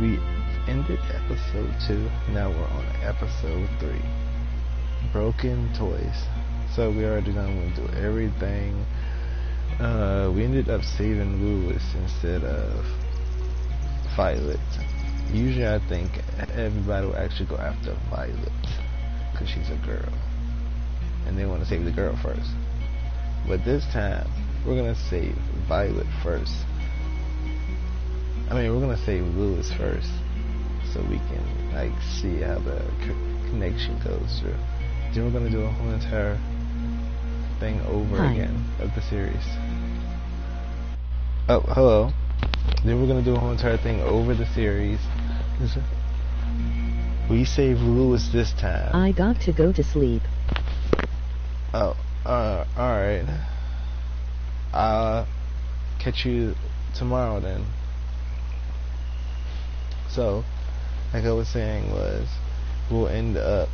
We ended episode 2. Now we're on episode 3. Broken toys. So we already done to do everything. We ended up saving Lewis instead of Violet. Usually I think everybody will actually go after Violet because she's a girl and they want to save the girl first. But this time we're gonna save Violet first. We're gonna save Lewis first so we can see how the connection goes through. Then we're gonna do a whole entire thing over again of the series. Oh, hello. Then we're gonna do a whole entire thing over the series. We saved Lewis this time. I got to go to sleep. Oh, alright. I'll catch you tomorrow then. So, like I was saying we'll end up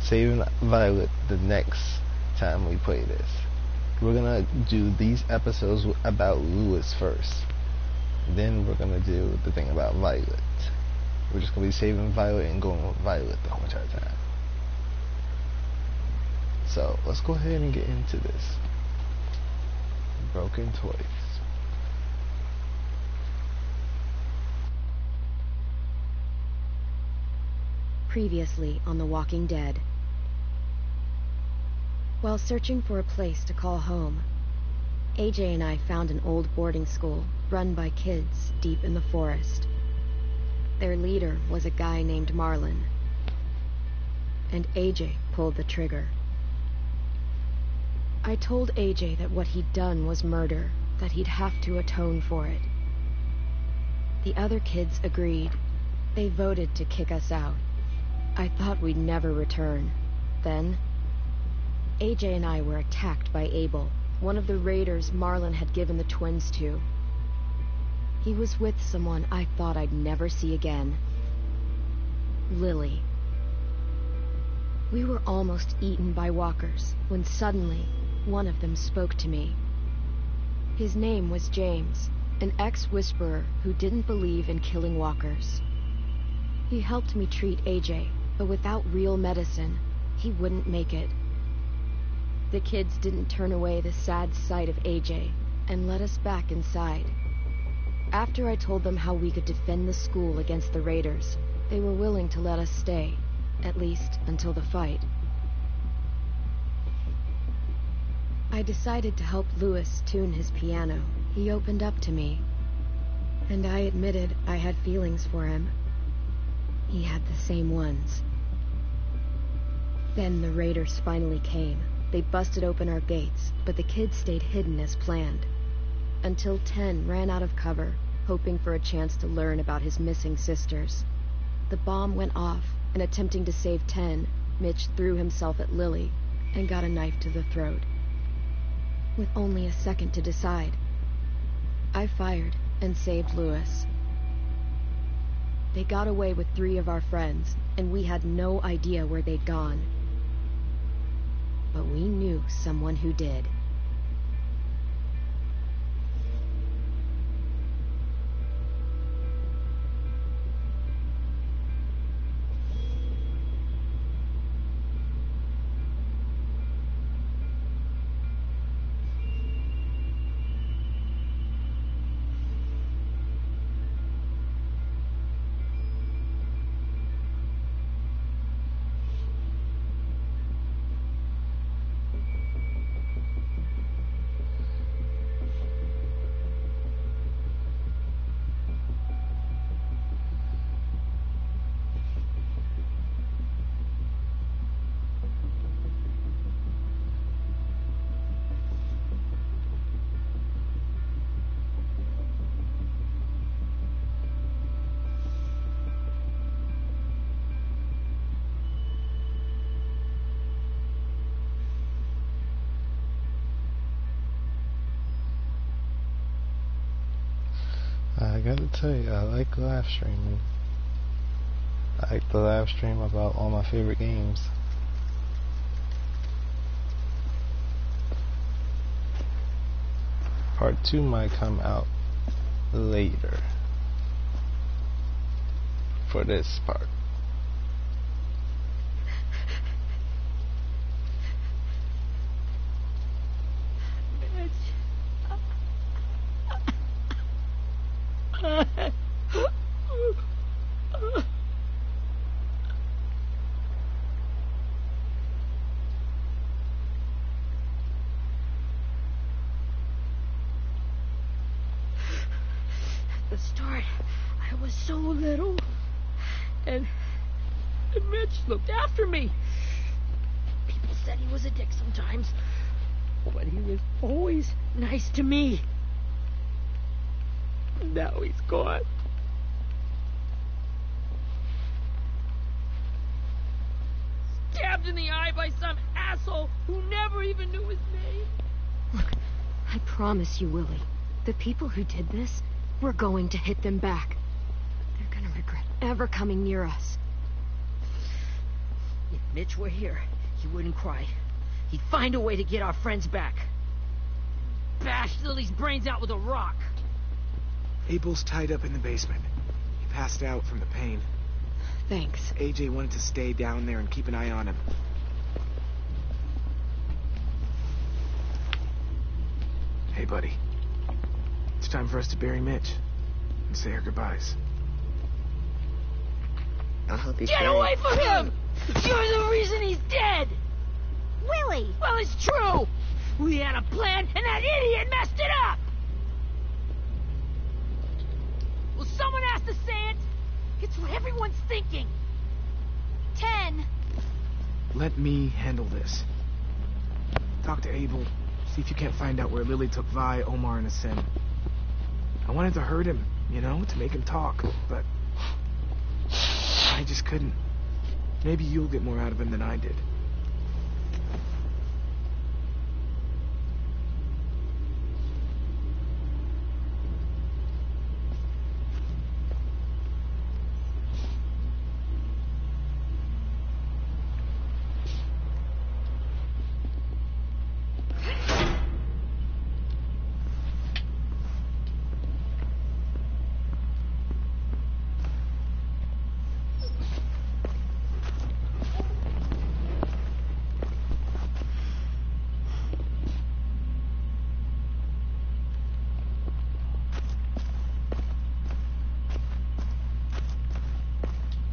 saving Violet the next time we play this. We're gonna do these episodes about Lewis first. Then we're gonna do the thing about Violet. We're just gonna be saving Violet and going with Violet the whole entire time. So let's go ahead and get into this. Broken toys. Previously on The Walking Dead. While searching for a place to call home, AJ and I found an old boarding school run by kids deep in the forest. Their leader was a guy named Marlon, and AJ pulled the trigger. I told AJ that what he'd done was murder, that he'd have to atone for it. The other kids agreed. They voted to kick us out. I thought we'd never return. Then, AJ and I were attacked by Abel, one of the raiders Marlon had given the twins to. He was with someone I thought I'd never see again. Lily. We were almost eaten by walkers when suddenly one of them spoke to me. His name was James, an ex-whisperer who didn't believe in killing walkers. He helped me treat AJ, but without real medicine, he wouldn't make it. The kids didn't turn away the sad sight of AJ and let us back inside. After I told them how we could defend the school against the raiders, they were willing to let us stay, at least until the fight. I decided to help Lewis tune his piano. He opened up to me, and I admitted I had feelings for him. He had the same ones. Then the raiders finally came. They busted open our gates, but the kids stayed hidden as planned. Until Ten ran out of cover, hoping for a chance to learn about his missing sisters. The bomb went off, and attempting to save Ten, Mitch threw himself at Lily and got a knife to the throat. With only a second to decide, I fired and saved Lewis. They got away with 3 of our friends, and we had no idea where they'd gone. But we knew someone who did. I gotta tell you, I like live streaming. I like to live stream about all my favorite games. Part 2 might come out later. for this part. At the start, I was so little, and Mitch looked after me. People said he was a dick sometimes, but he was always nice to me. Now he's gone. Stabbed in the eye by some asshole who never even knew his name. Look, I promise you, Willie, the people who did this, we're going to hit them back. They're gonna regret ever coming near us. If Mitch were here, he wouldn't cry. He'd find a way to get our friends back. Bash Lily's brains out with a rock. Abel's tied up in the basement. He passed out from the pain. Thanks. AJ wanted to stay down there and keep an eye on him. Hey, buddy. It's time for us to bury Mitch and say our goodbyes. I'll help you Get carry away from him! You're the reason he's dead! Willie! Well, it's true! We had a plan, and that idiot messed it up! Well, someone has to say it! It's what everyone's thinking! 10. Let me handle this. Talk to Abel. See if you can't find out where Lily took Vi, Omar, and Asim. I wanted to hurt him, you know, to make him talk, but I just couldn't. Maybe you'll get more out of him than I did.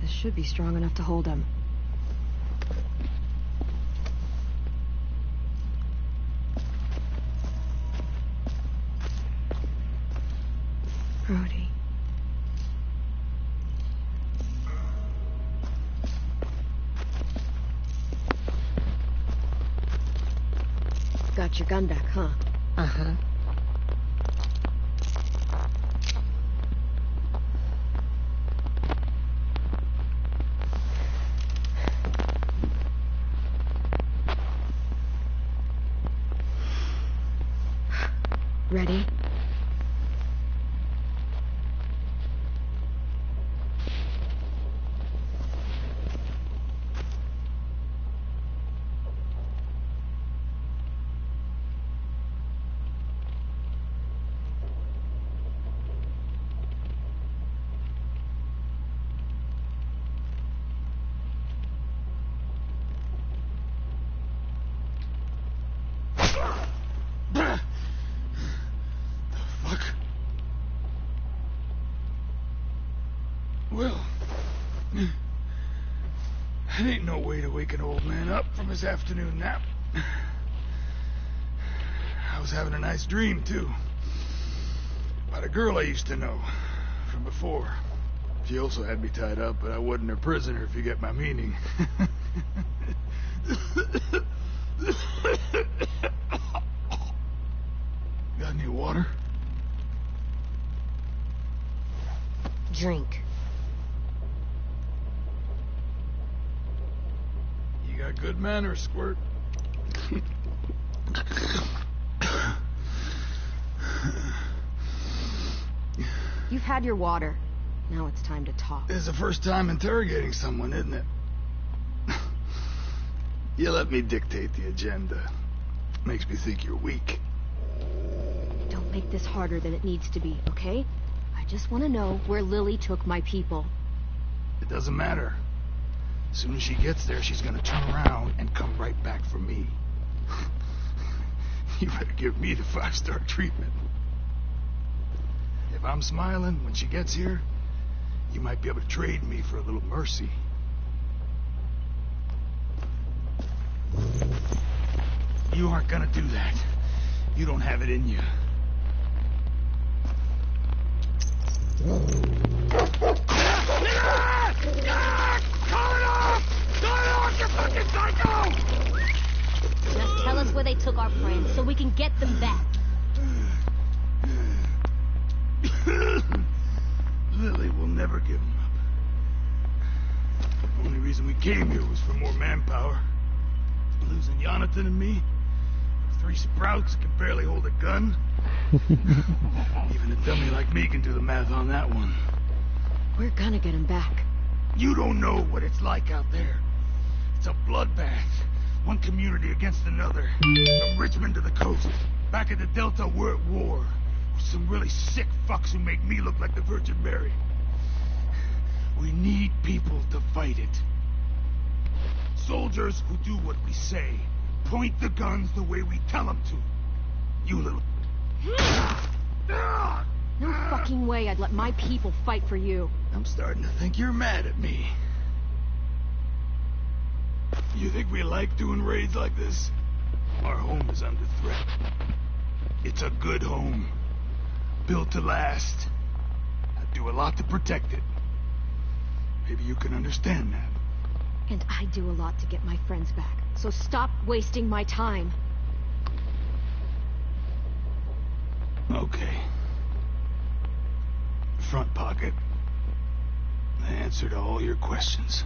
Should be strong enough to hold him. Brody. Got your gun back, huh? Uh-huh. Ready? Well, that ain't no way to wake an old man up from his afternoon nap. I was having a nice dream, too. About a girl I used to know from before. She also had me tied up, but I wasn't her prisoner, if you get my meaning. Got any water? Drink. You got good manners, Squirt. You've had your water. Now it's time to talk. It's the first time interrogating someone, isn't it? You let me dictate the agenda. Makes me think you're weak. Don't make this harder than it needs to be, okay? I just want to know where Lily took my people. It doesn't matter. As soon as she gets there, she's gonna turn around and come right back for me. You better give me the 5-star treatment. If I'm smiling when she gets here, you might be able to trade me for a little mercy. You aren't gonna do that. You don't have it in you. Call it off! Call it off, you fucking psycho! Just tell us where they took our friends so we can get them back. Lily will never give them up. The only reason we came here was for more manpower. Losing Jonathan and me, 3 sprouts can barely hold a gun. Even a dummy like me can do the math on that one. We're gonna get him back. You don't know what it's like out there. It's a bloodbath. One community against another. From Richmond to the coast. Back at the Delta, we're at war. With some really sick fucks who make me look like the Virgin Mary. We need people to fight it. Soldiers who do what we say. Point the guns the way we tell them to. You little... No fucking way I'd let my people fight for you. I'm starting to think you're mad at me. You think we like doing raids like this? Our home is under threat. It's a good home. Built to last. I'd do a lot to protect it. Maybe you can understand that. And I do a lot to get my friends back. So stop wasting my time. Okay. Front pocket. The answer to all your questions.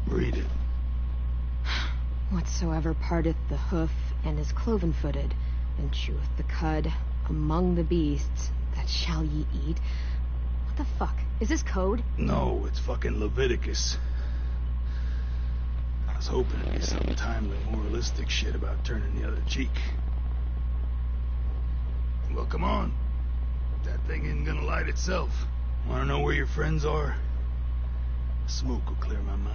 Read it. Whatsoever parteth the hoof and is cloven-footed, and cheweth the cud among the beasts, that shall ye eat. What the fuck? Is this code? No, it's fucking Leviticus. I was hoping it'd be some timely, moralistic shit about turning the other cheek. Well, come on. That thing isn't gonna light itself. Wanna know where your friends are? Smoke will clear my mind.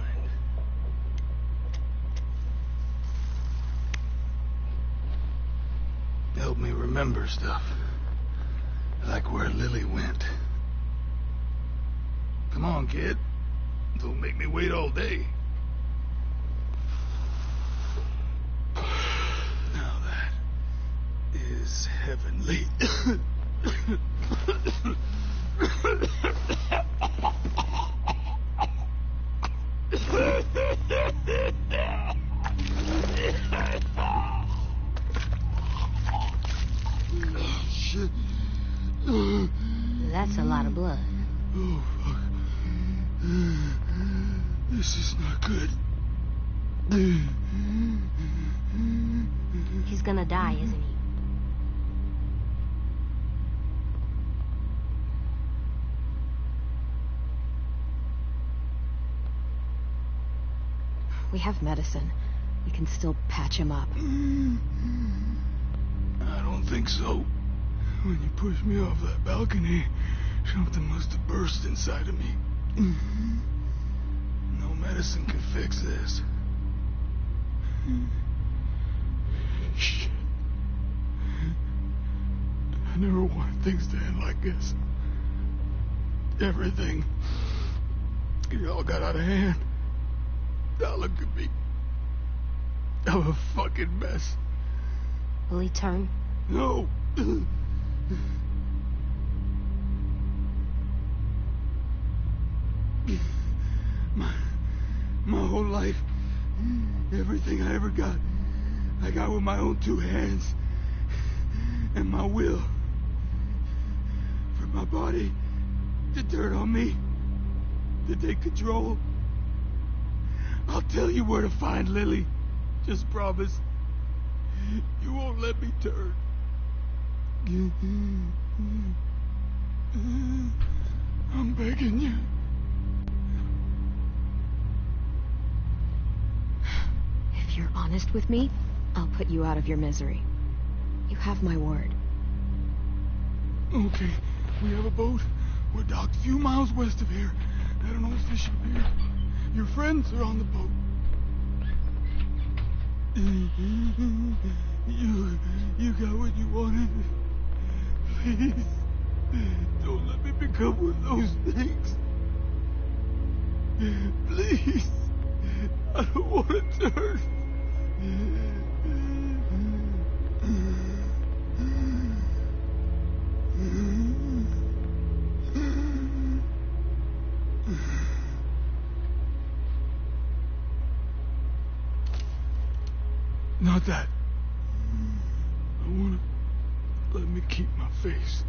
Help me remember stuff. Like where Lily went. Come on, kid. Don't make me wait all day. Now that is heavenly. Oh, shit. That's a lot of blood. Oh, fuck. This is not good. He's gonna die, isn't he? We have medicine. We can still patch him up. I don't think so. When you pushed me off that balcony, something must have burst inside of me. No medicine can fix this. Shit. I never wanted things to end like this. Everything. It all got out of hand. Now look at me. I'm a fucking mess. Will he turn? No. My whole life, everything I ever got, I got with my own 2 hands and my will. For my body to turn on me, to take control. I'll tell you where to find Lily. Just promise you won't let me turn. I'm begging you. If you're honest with me, I'll put you out of your misery. You have my word. Okay, We have a boat. We're docked a few miles west of here at an old fishing pier. Your friends are on the boat. You got what you wanted. Please, don't let me become one of those things. Please, I don't want to turn. Not that. I want to let me keep my face.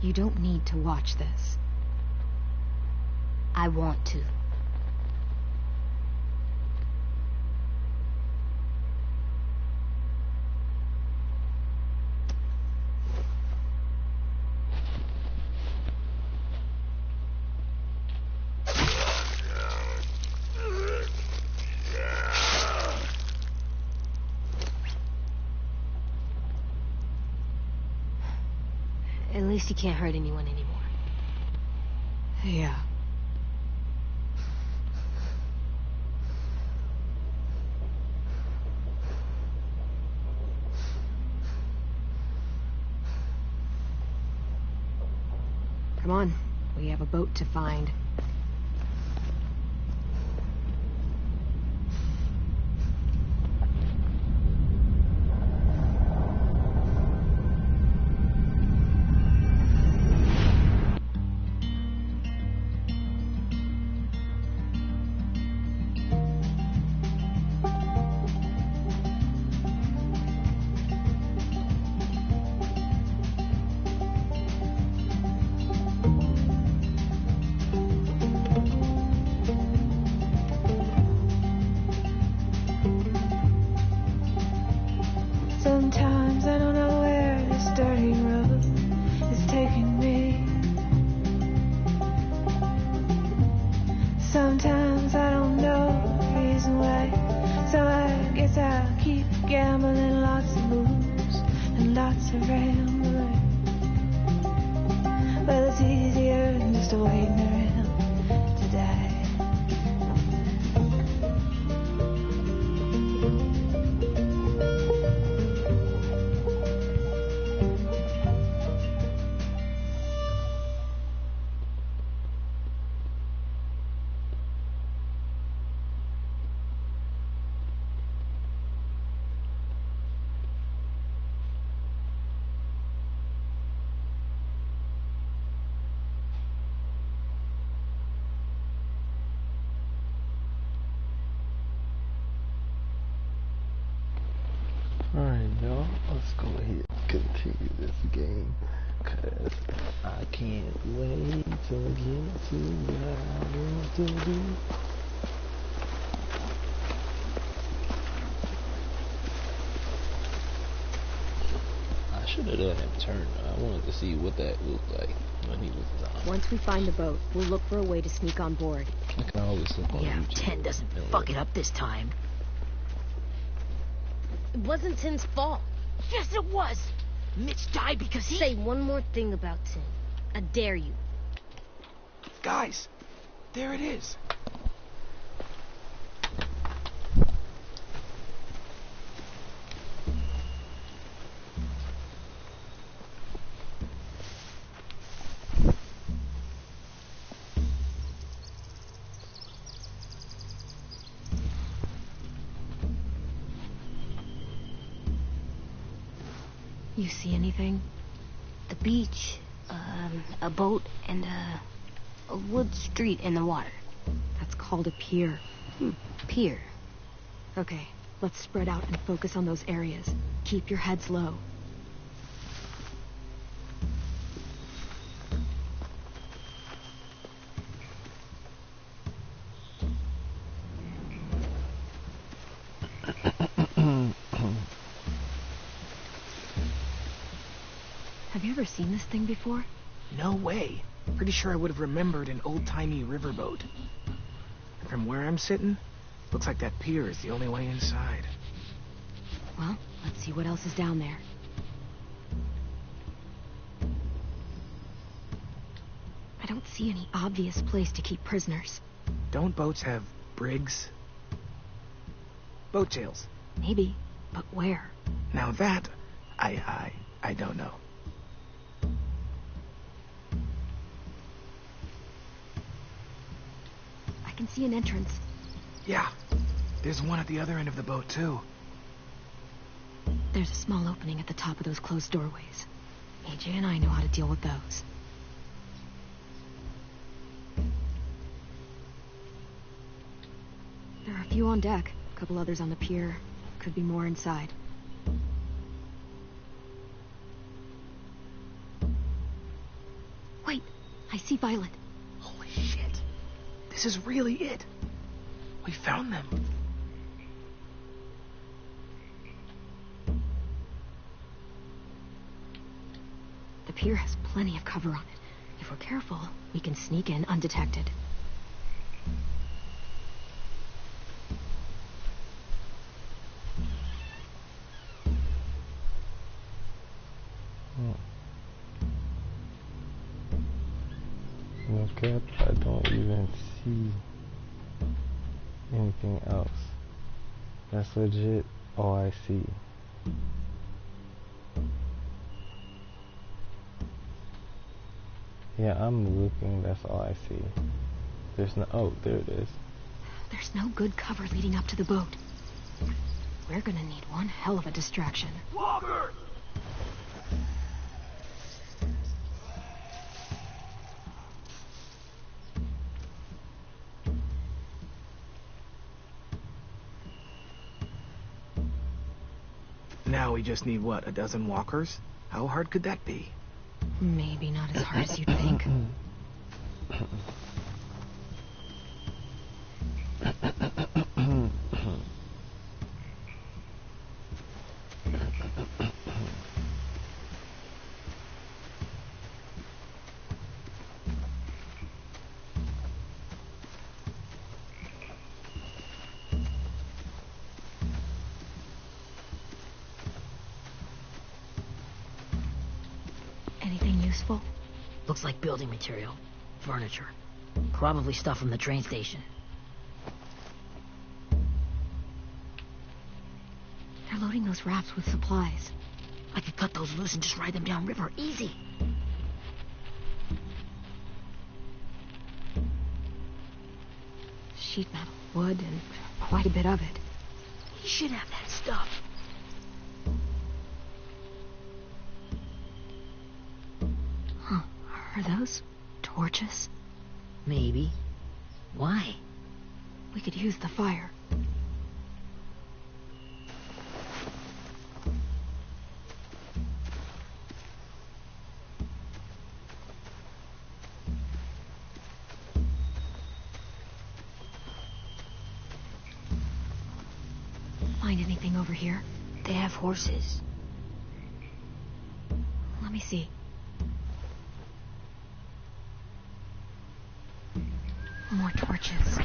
You don't need to watch this. I want to. At least he can't hurt anyone anymore. Yeah. Come on, we have a boat to find. Sometimes I don't know where this dirty road is taking me. Sometimes I don't know the reason why. So I guess I'll keep gambling, lots of moves and lots of rambling. Well, it's easier than just waiting around to die. Alright, y'all, let's go ahead and continue this game, cause I can't wait to get to what I want to do. I should have let him turn. I wanted to see what that looked like when he was on. Once we find the boat, we'll look for a way to sneak on board. I can always look on Yeah, YouTube. 10 doesn't fuck it up this time. It wasn't Tim's fault. Yes, it was. Mitch died because he... Say one more thing about Tim. I dare you. Guys, there it is. You see anything? The beach, a boat, and a wood street in the water. That's called a pier. Pier. Okay, let's spread out and focus on those areas. Keep your heads low. Have you ever seen this thing before? No way. Pretty sure I would have remembered an old-timey riverboat. From where I'm sitting, Looks like that pier is the only way inside. Well, let's see what else is down there. I don't see any obvious place to keep prisoners. Don't boats have brigs? Boat jails. Maybe, but where? Now that, I don't know. I can see an entrance. Yeah, there's one at the other end of the boat, too. There's a small opening at the top of those closed doorways. AJ and I know how to deal with those. There are a few on deck, a couple others on the pier. Could be more inside. Wait, I see Violet. Holy shit. This is really it. We found them. The pier has plenty of cover on it. If we're careful, we can sneak in undetected. No cap, I don't even see anything else. That's legit all I see. Yeah, I'm looking, that's all I see. There's no, oh, there it is. There's no good cover leading up to the boat. We're gonna need one hell of a distraction. Walker! Now we just need, what, a dozen walkers? How hard could that be? Maybe not as hard as you'd think. Anything useful? Looks like building material. Furniture. Probably stuff from the train station. They're loading those rafts with supplies. I could cut those loose and just ride them downriver. Easy. Sheet metal, wood, and quite a bit of it. He should have that stuff. Huh. Are those torches? Maybe. Why? We could use the fire. Find anything over here? They have horses. Let me see. More torches.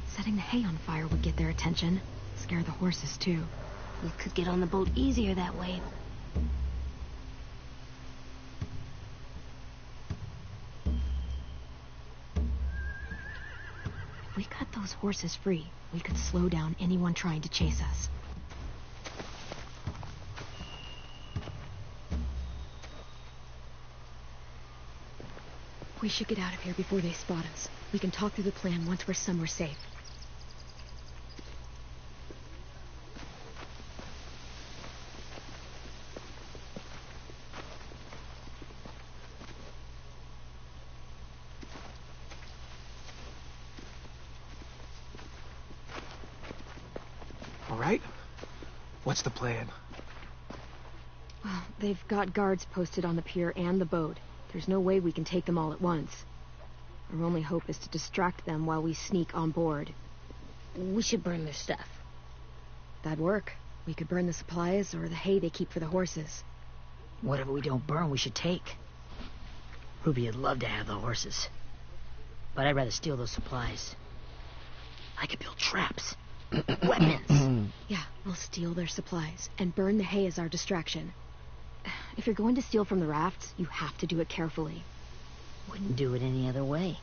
Setting the hay on fire would get their attention. Scare the horses, too. We could get on the boat easier that way. If we cut those horses free, we could slow down anyone trying to chase us. We should get out of here before they spot us. We can talk through the plan once we're somewhere safe. All right. What's the plan? Well, they've got guards posted on the pier and the boat. There's no way we can take them all at once. Our only hope is to distract them while we sneak on board. We should burn their stuff. That'd work. We could burn the supplies or the hay they keep for the horses. Whatever we don't burn, we should take. Ruby would love to have the horses. but I'd rather steal those supplies. I could build traps. Weapons. Yeah, we'll steal their supplies and burn the hay as our distraction. If you're going to steal from the rafts, you have to do it carefully. Wouldn't do it any other way.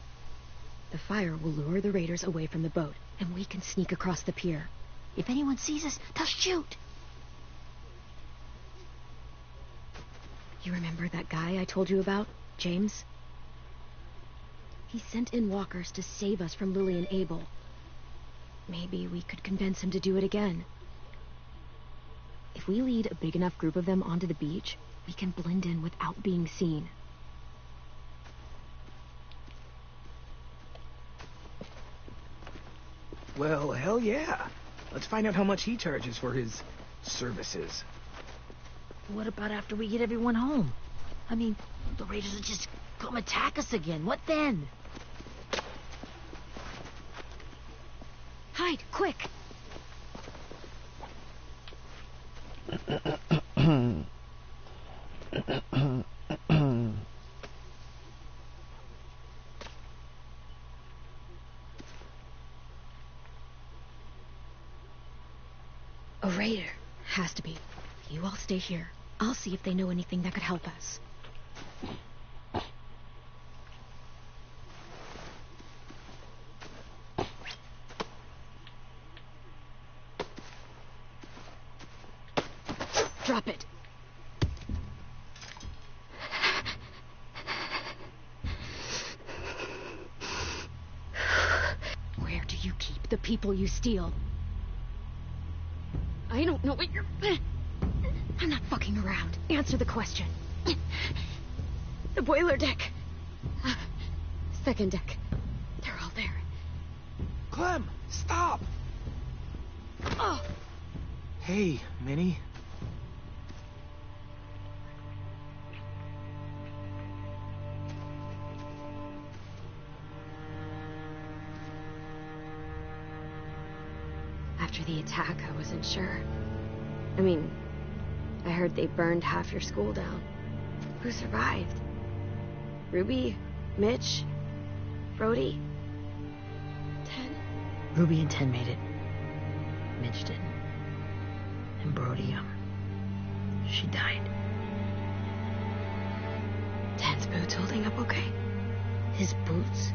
The fire will lure the raiders away from the boat, and we can sneak across the pier. If anyone sees us, they'll shoot. You remember that guy I told you about, James? He sent in walkers to save us from Lily and Abel. Maybe we could convince him to do it again. If we lead a big enough group of them onto the beach, we can blend in without being seen. Well, hell yeah. Let's find out how much he charges for his services. What about after we get everyone home? I mean, the raiders will just come attack us again. What then? Hide, quick! A raider. Has to be. You all stay here. I'll see if they know anything that could help us. Drop it. Where do you keep the people you steal? I don't know what you're... I'm not fucking around. Answer the question. The boiler deck. Second deck. They're all there. Clem, stop! Oh! Hey, Minnie. After the attack, I wasn't sure. I mean, I heard they burned half your school down. Who survived? Ruby? Mitch? Brody? Ten? Ruby and Ten made it. Mitch didn't. And Brody, she died. Ten's boots holding up okay? His boots?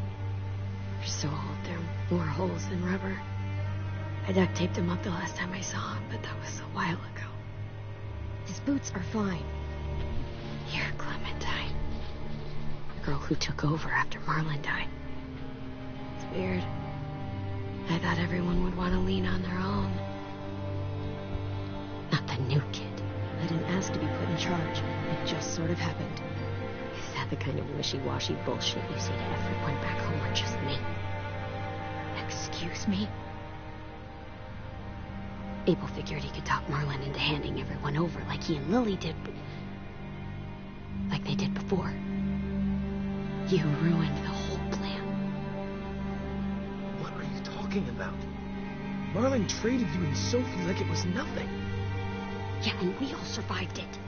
They're so old, there are more holes than rubber. I duct taped him up the last time I saw him, but that was a while ago. His boots are fine. You're Clementine. The girl who took over after Marlon died. It's weird. I thought everyone would want to lean on their own. Not the new kid. I didn't ask to be put in charge. It just sort of happened. Is that the kind of wishy-washy bullshit you say to everyone back home or just me? Excuse me? Abel figured he could talk Marlon into handing everyone over like he and Lily did, like they did before. You ruined the whole plan. What are you talking about? Marlon traded you and Sophie like it was nothing. Yeah, and we all survived it.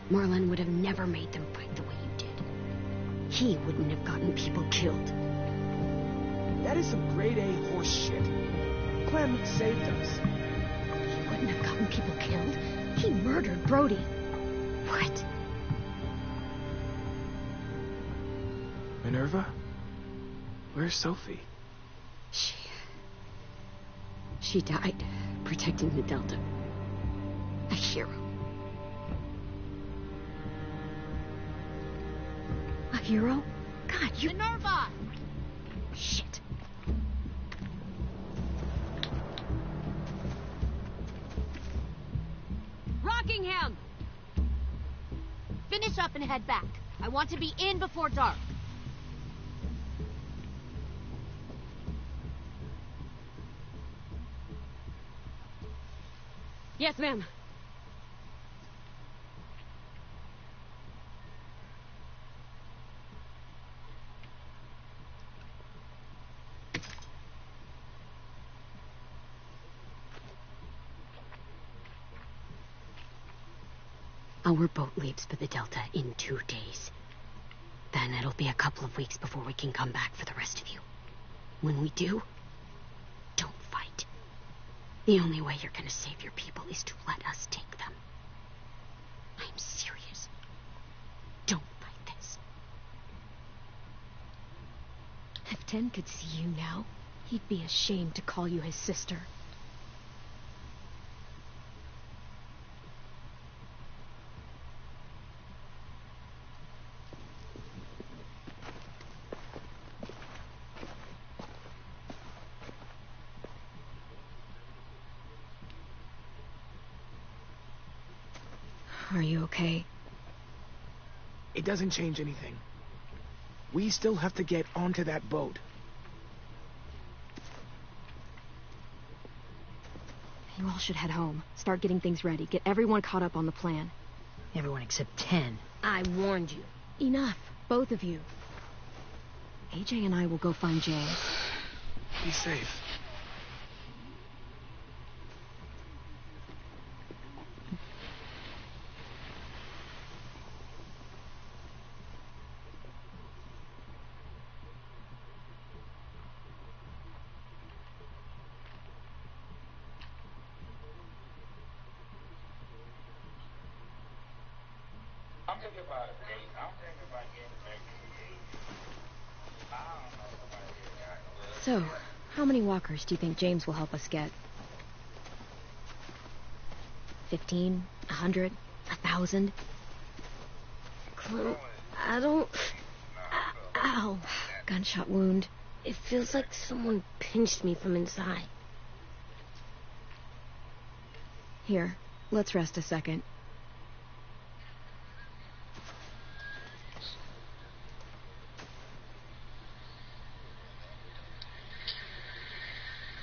Marlon would have never made them fight the way you did. He wouldn't have gotten people killed. That is some grade A horse shit. Clem saved us. He wouldn't have gotten people killed. He murdered Brody. What? Minerva? Where's Sophie? She died protecting the Delta. A hero. A hero? God, you... Minerva! Shit. Rockingham! Finish up and head back. I want to be in before dark. Yes, ma'am. Our boat leaves for the Delta in 2 days. Then it'll be a couple of weeks before we can come back for the rest of you. When we do, don't fight. The only way you're gonna save your people is to let us take them. I'm serious. Don't fight this. If Ten could see you now, he'd be ashamed to call you his sister. Are you okay? It doesn't change anything. We still have to get onto that boat. You all should head home. Start getting things ready. Get everyone caught up on the plan. Everyone except 10. I warned you. Enough, both of you. AJ and I will go find James. Be safe. So, how many walkers do you think James will help us get? 15? 100? 1,000? Clem, I don't... Ow. Gunshot wound. It feels like someone pinched me from inside. Here, let's rest a second.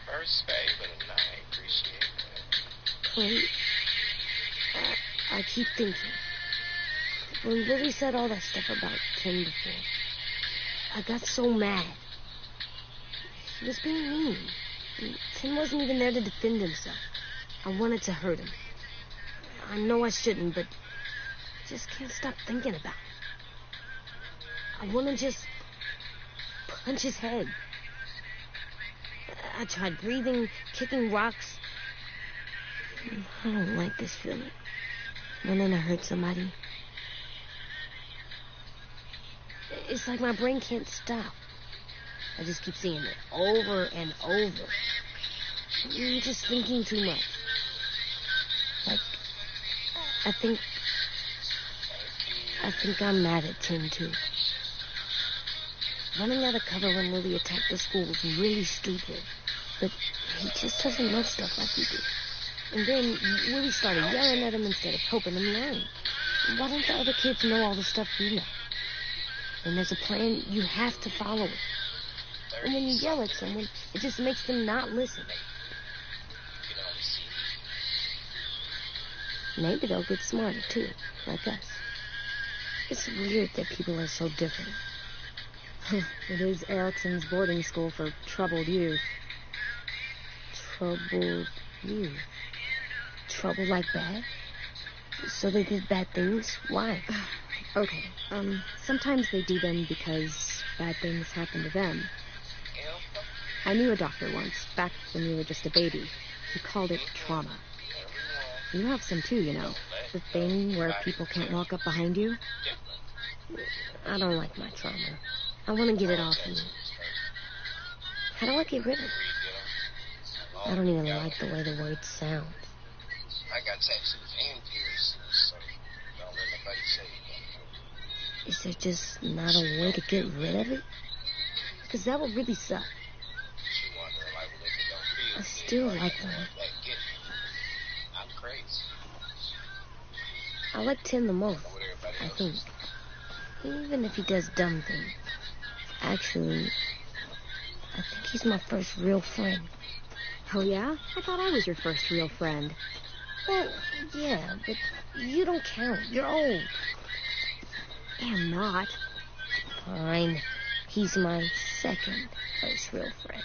First favor tonight, appreciate that. Clem, I keep thinking. When Lily said all that stuff about Tim before, I got so mad. He was being mean. Tim wasn't even there to defend himself. I wanted to hurt him. I know I shouldn't, but I just can't stop thinking about it. I want to just punch his head. I tried breathing, kicking rocks. I don't like this feeling. Wanting to hurt somebody. It's like my brain can't stop. I just keep seeing it over and over. I'm just thinking too much. Like, I think I'm mad at Tim, too. Running out of cover when Lily attacked the school was really stupid. But he just doesn't know stuff like we do. And then Lily started yelling at him instead of helping him learn. Why don't the other kids know all the stuff we know? When there's a plan, you have to follow it. And when you yell at someone, it just makes them not listen. Maybe they'll get smarter, too, like us. It's weird that people are so different. It is Erickson's boarding school for troubled youth. Troubled youth? Trouble like that? So they did bad things? Why? Okay, sometimes they do them because bad things happen to them. I knew a doctor once, back when you were just a baby. He called it trauma. You have some too, you know. The thing where people can't walk up behind you. I don't like my trauma. I want to get it off me. How do I get rid of it? I don't even like the way the word sounds. I got tattoos and piercings, so don't let nobody say it. Is there just not a way to get rid of it? Because that would really suck. You wondering, like, well, if it don't feel I good, still like, like one. that get it. I'm crazy. I like Tim the most, What everybody I else think. is. Even if he does dumb things. Actually, I think he's my first real friend. Oh, yeah? I thought I was your first real friend. Well, yeah, but you don't count. You're old. I'm not. Fine. He's my second first real friend.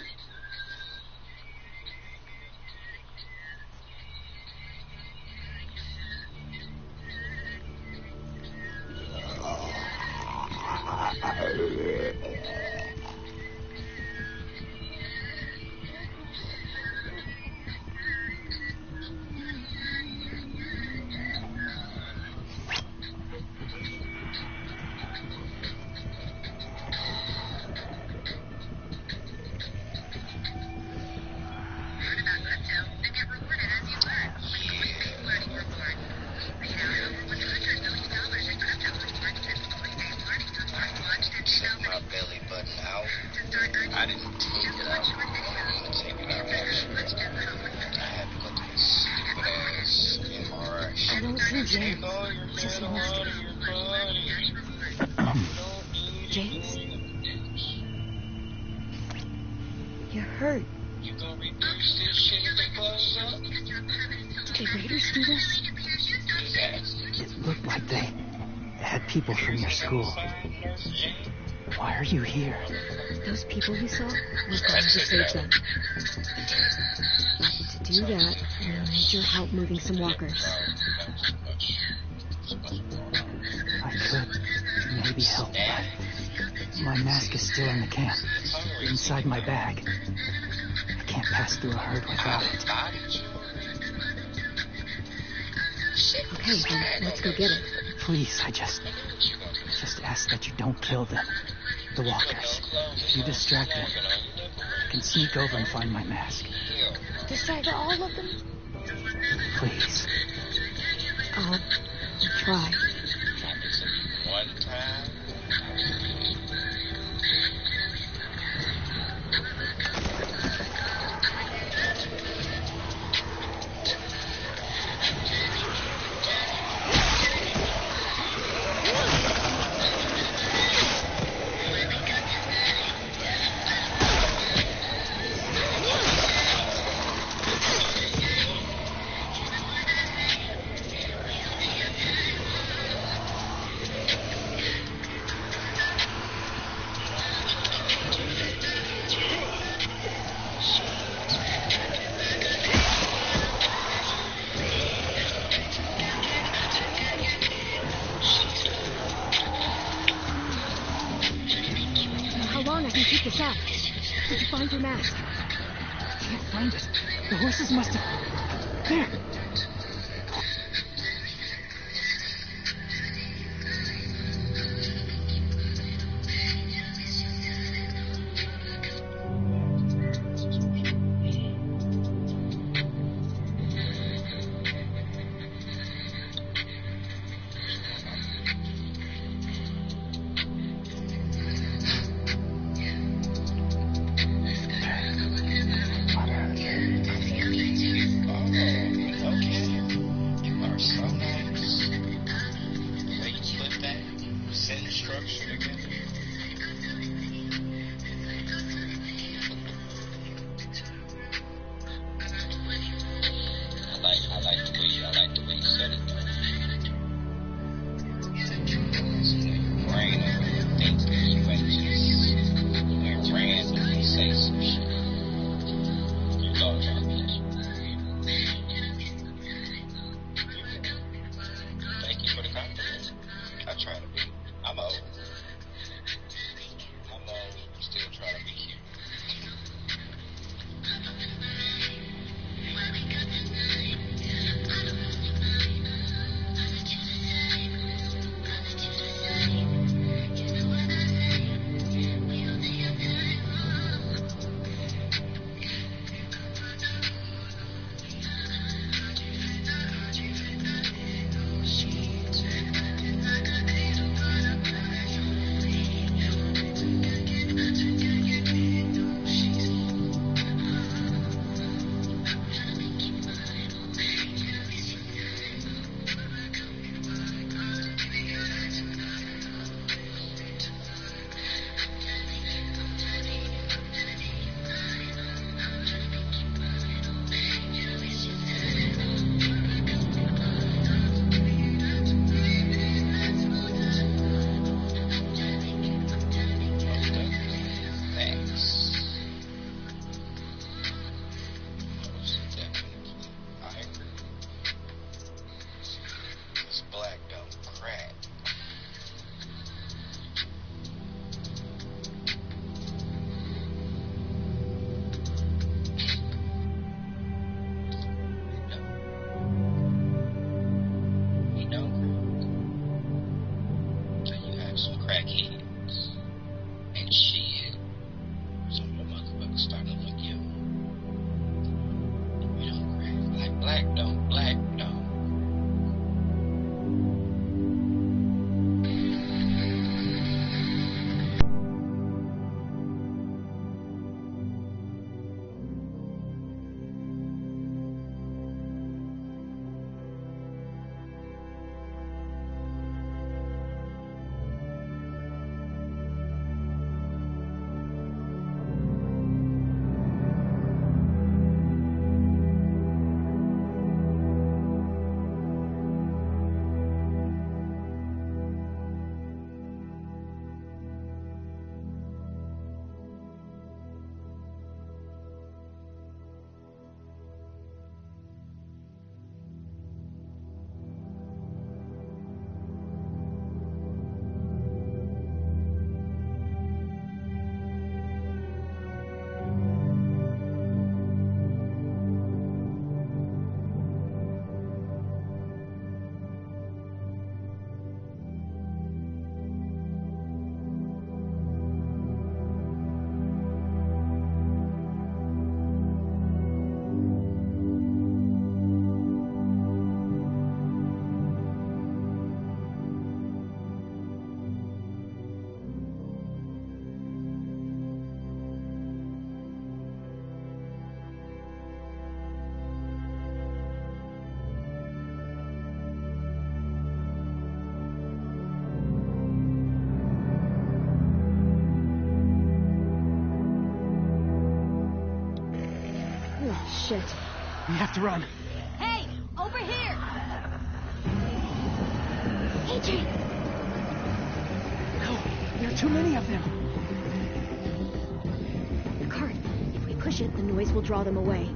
You're hurt. You gonna reduce this shit if it blows up? Did the raiders do this? Disaster. It looked like they had people from your school. Why are you here? Those people you saw, we're going to save them. To do that, we'll need your help moving some walkers. I could maybe help, but my mask is still in the camp, inside my bag. I can't pass through a herd without it. Okay, then let's go get it. Please, I just ask that you don't kill them. The walkers. If you distract them, I can sneak over and find my mask. Distract all of them? Please. I'll try. One time. Did you find your mask? I can't find it. The horses must have... There! Shit. We have to run. Hey, over here! AJ! No, there are too many of them. The cart. If we push it, the noise will draw them away.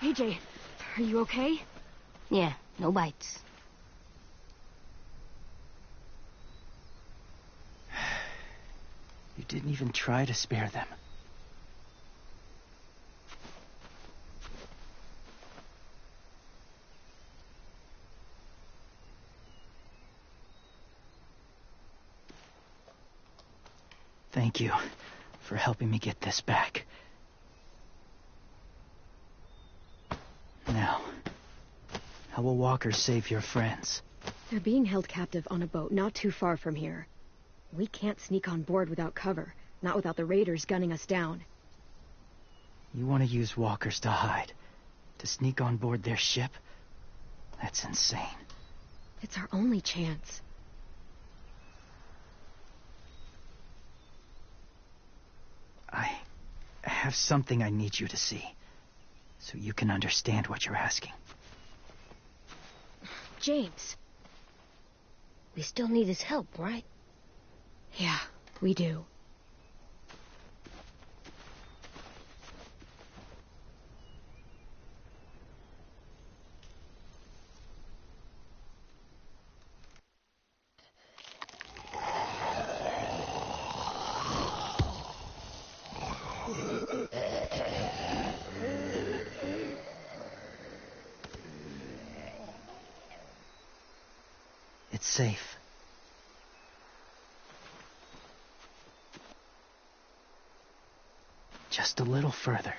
AJ, are you okay? Yeah, no bites. You didn't even try to spare them. Thank you for helping me get this back. Now, how will Walker save your friends? They're being held captive on a boat not too far from here. We can't sneak on board without cover, not without the raiders gunning us down. You want to use walkers to hide, to sneak on board their ship? That's insane. It's our only chance. I have something I need you to see, so you can understand what you're asking. James. We still need his help, right? Yeah, we do. It's safe. Just a little further.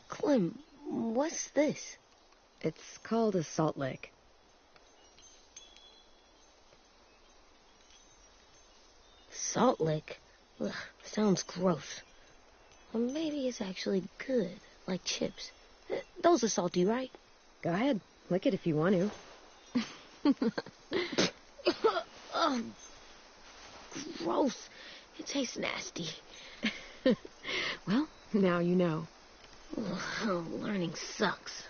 Clem, what's this? It's called a salt lick. Salt lick? Ugh, sounds gross. Or maybe it's actually good, like chips. Those are salty, right? Go ahead. Lick it if you want to. Oh, gross. It tastes nasty. Well, now you know. Oh, learning sucks.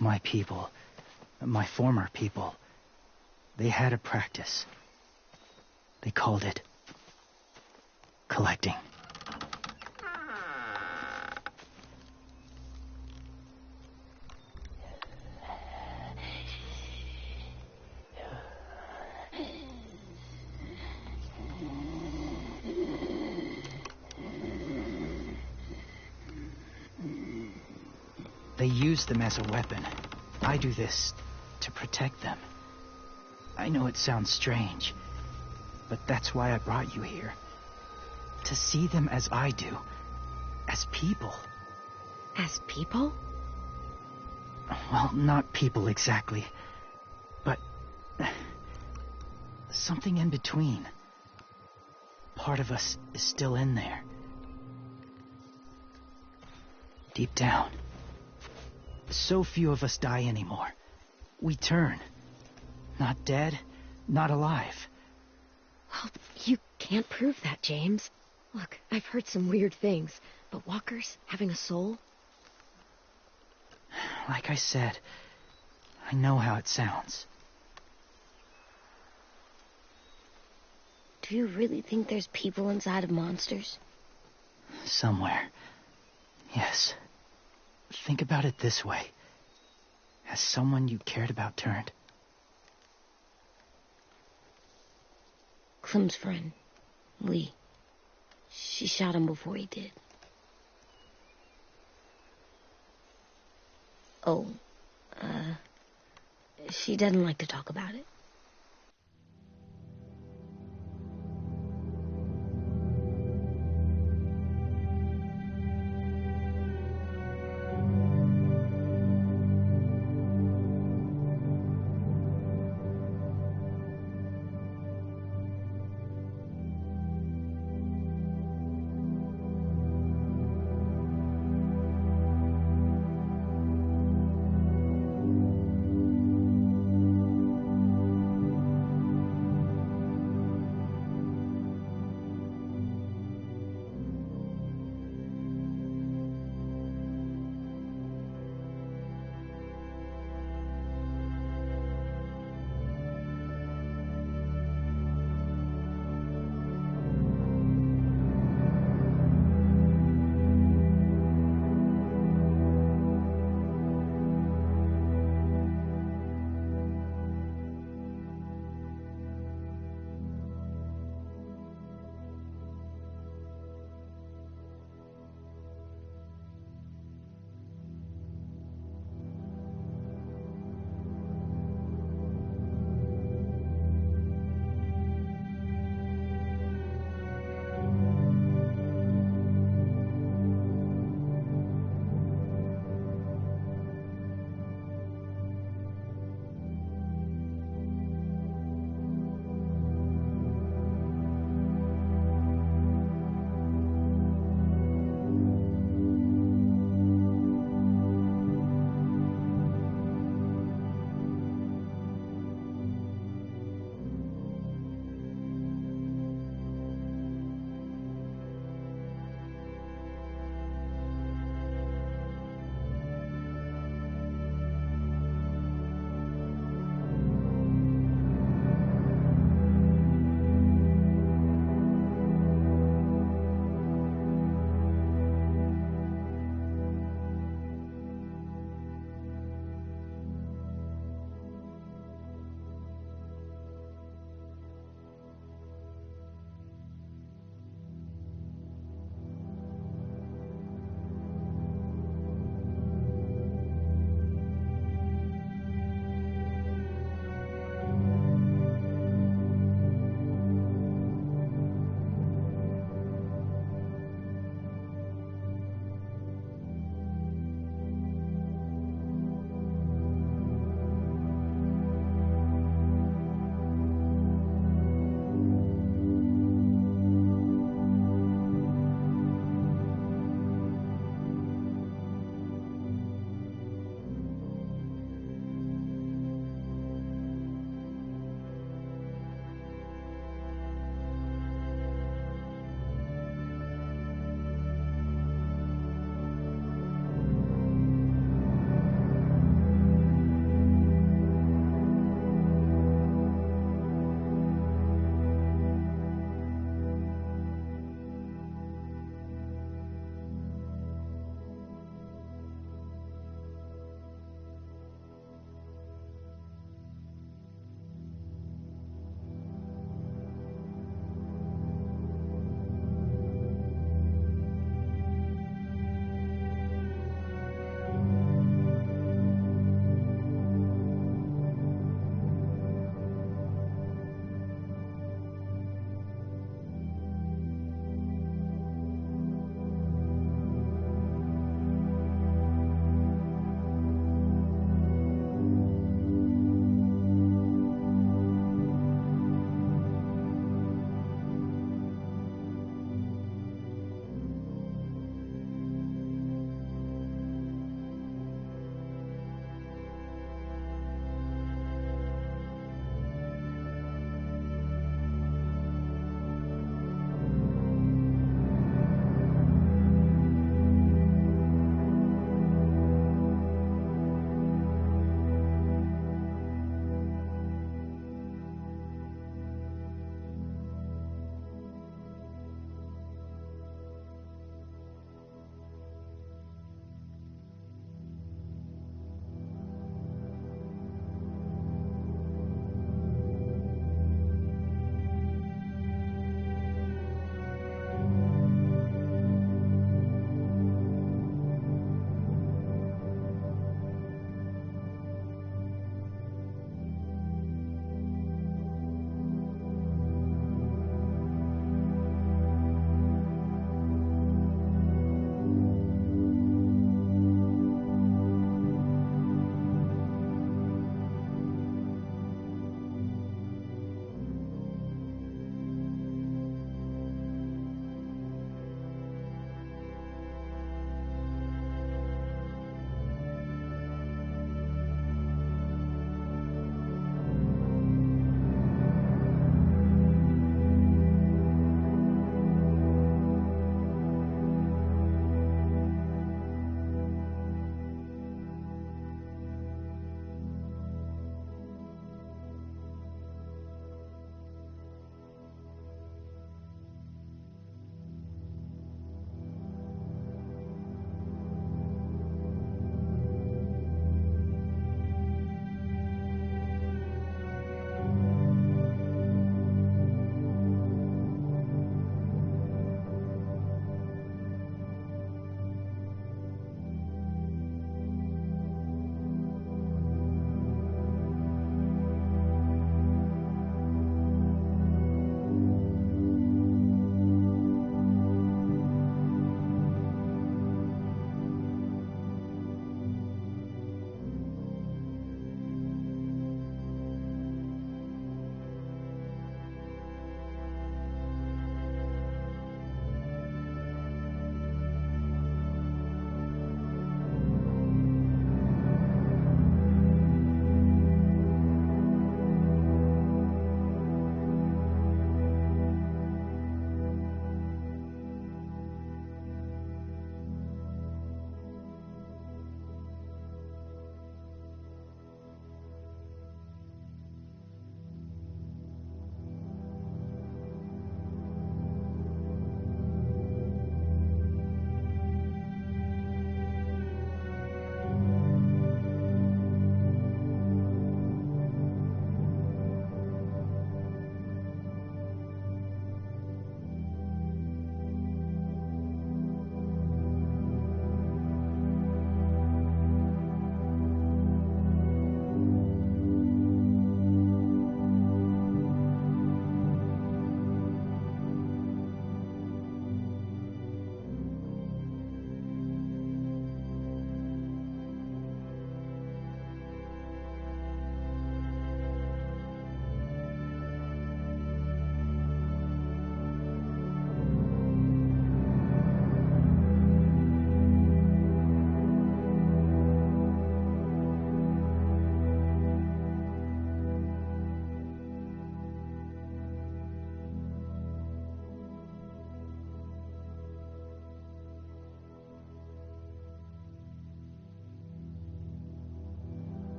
My people, my former people, they had a practice. They called it collecting. They use them as a weapon. I do this to protect them. I know it sounds strange, but that's why I brought you here. To see them as I do. As people. As people? Well, not people exactly, but something in between. Part of us is still in there. Deep down. So few of us die anymore. We turn. Not dead, not alive. Well, you can't prove that, James. Look, I've heard some weird things, but walkers having a soul? Like I said, I know how it sounds. Do you really think there's people inside of monsters? Somewhere. Yes. Think about it this way. Has someone you cared about turned? Clem's friend, Lee. She shot him before he did. Oh, she doesn't like to talk about it.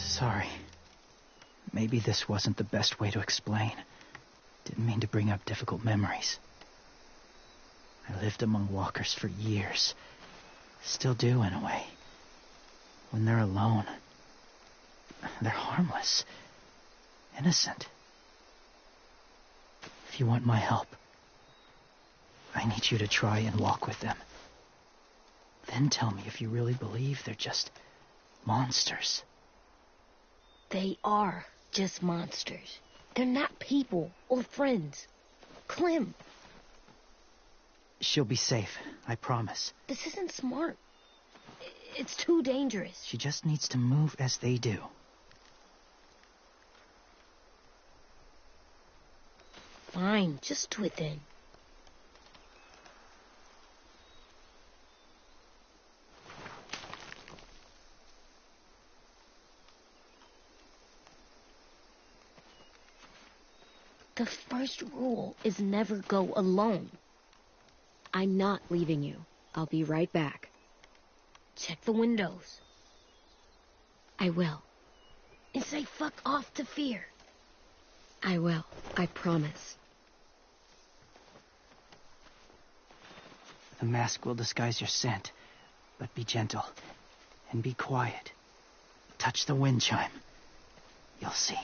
Sorry. Maybe this wasn't the best way to explain. Didn't mean to bring up difficult memories. I lived among walkers for years. Still do, in a way. When they're alone, they're harmless. Innocent. If you want my help, I need you to try and walk with them. Then tell me if you really believe they're just monsters. They are just monsters. They're not people or friends. Clem. She'll be safe, I promise. This isn't smart. It's too dangerous. She just needs to move as they do. Fine, just do it then. The first rule is never go alone. I'm not leaving you. I'll be right back. Check the windows. I will. And say fuck off to fear. I will. I promise. The mask will disguise your scent, but be gentle and be quiet. Touch the wind chime. You'll see.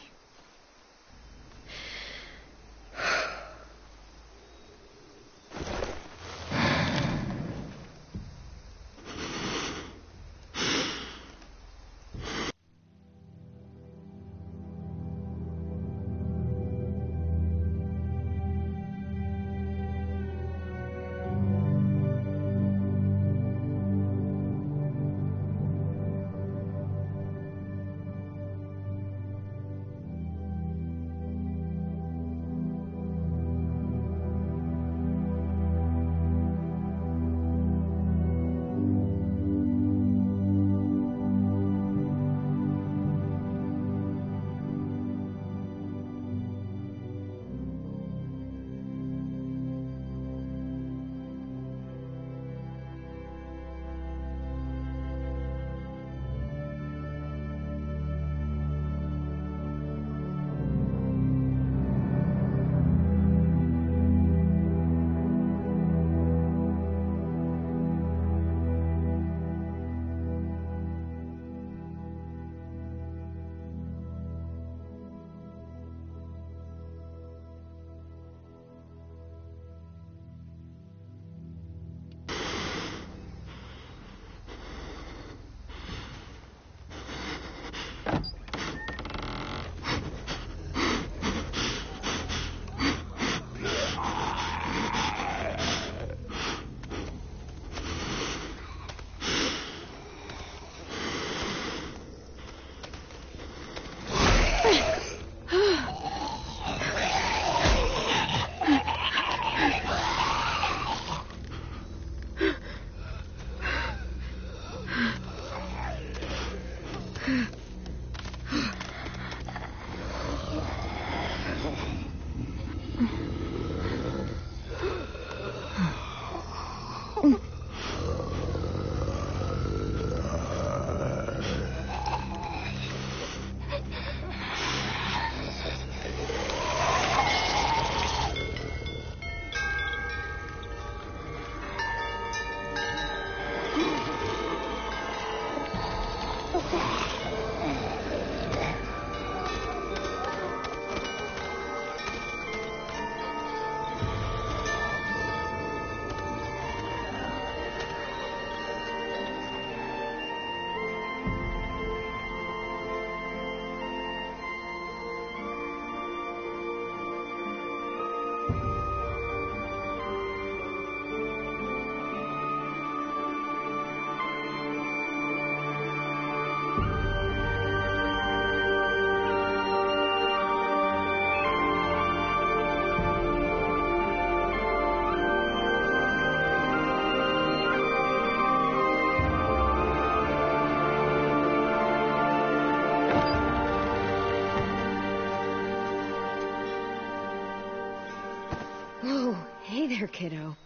there, kiddo.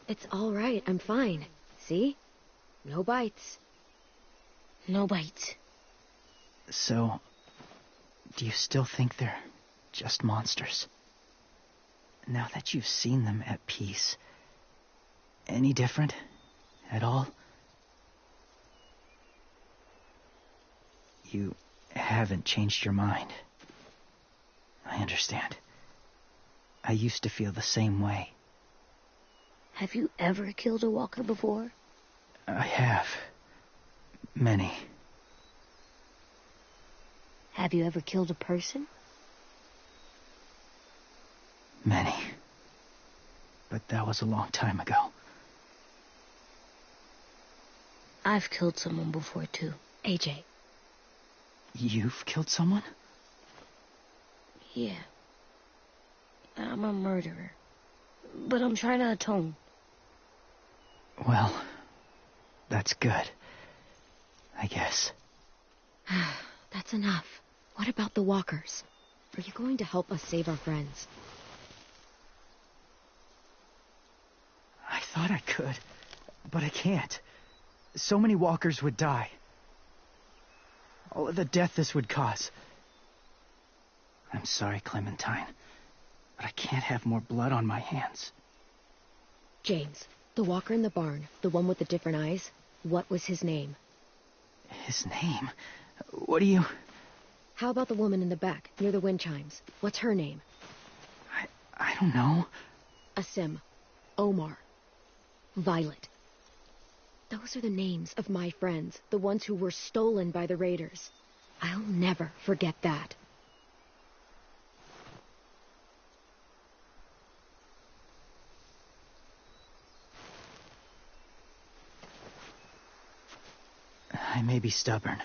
It's all right. I'm fine. See? No bites. No bites. So, do you still think they're just monsters? Now that you've seen them at peace, any different at all? You haven't changed your mind. I understand. I used to feel the same way. Have you ever killed a walker before? I have. Many. Have you ever killed a person? Many. But that was a long time ago. I've killed someone before, too. AJ. You've killed someone? Yeah. I'm a murderer. But I'm trying to atone. Well, that's good. I guess. That's enough. What about the walkers? Are you going to help us save our friends? I thought I could, but I can't. So many walkers would die. All of the death this would cause. I'm sorry, Clementine, but I can't have more blood on my hands. James, the walker in the barn, the one with the different eyes, what was his name? His name? What do you... How about the woman in the back, near the wind chimes? What's her name? I don't know. Asim. Omar. Violet. Those are the names of my friends, the ones who were stolen by the raiders. I'll never forget that. I may be stubborn,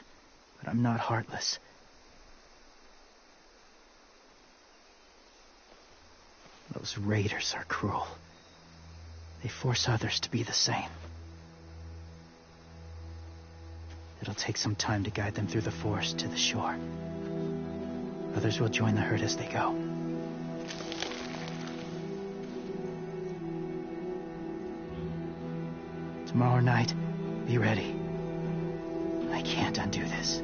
but I'm not heartless. Those raiders are cruel. They force others to be the same. It'll take some time to guide them through the forest to the shore. Others will join the herd as they go. Tomorrow night, be ready. I can't undo this.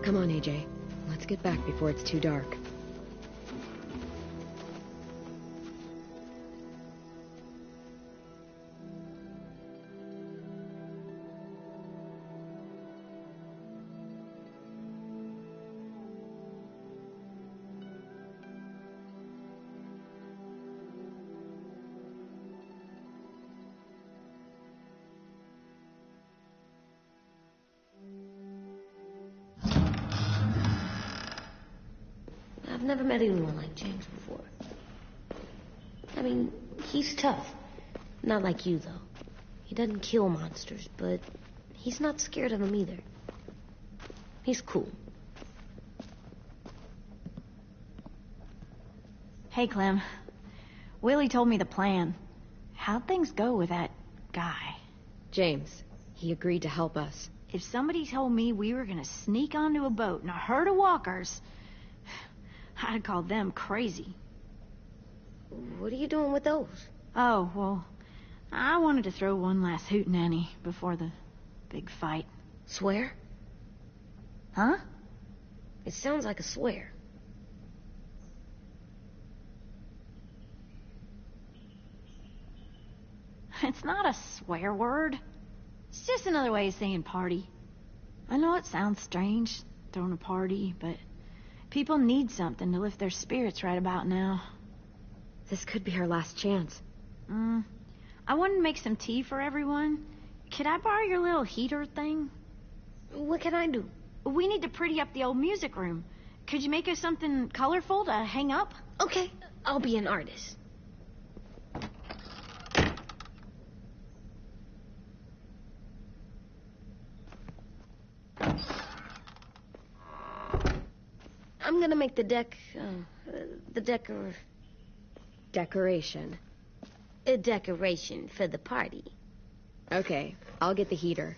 Come on, AJ. Let's get back before it's too dark. I've never met anyone like James before. I mean, he's tough. Not like you, though. He doesn't kill monsters, but he's not scared of them either. He's cool. Hey, Clem. Willie told me the plan. How'd things go with that guy? James, he agreed to help us. If somebody told me we were gonna sneak onto a boat in a herd of walkers, I'd call them crazy. What are you doing with those? Oh, well, I wanted to throw one last hootenanny before the big fight. Swear? Huh? It sounds like a swear. It's not a swear word. It's just another way of saying party. I know it sounds strange, throwing a party, but people need something to lift their spirits right about now. This could be our last chance. I wanted to make some tea for everyone. Could I borrow your little heater thing? What can I do? We need to pretty up the old music room. Could you make us something colorful to hang up? Okay, I'll be an artist. I'm gonna make the Decoration. a decoration for the party. Okay, I'll get the heater.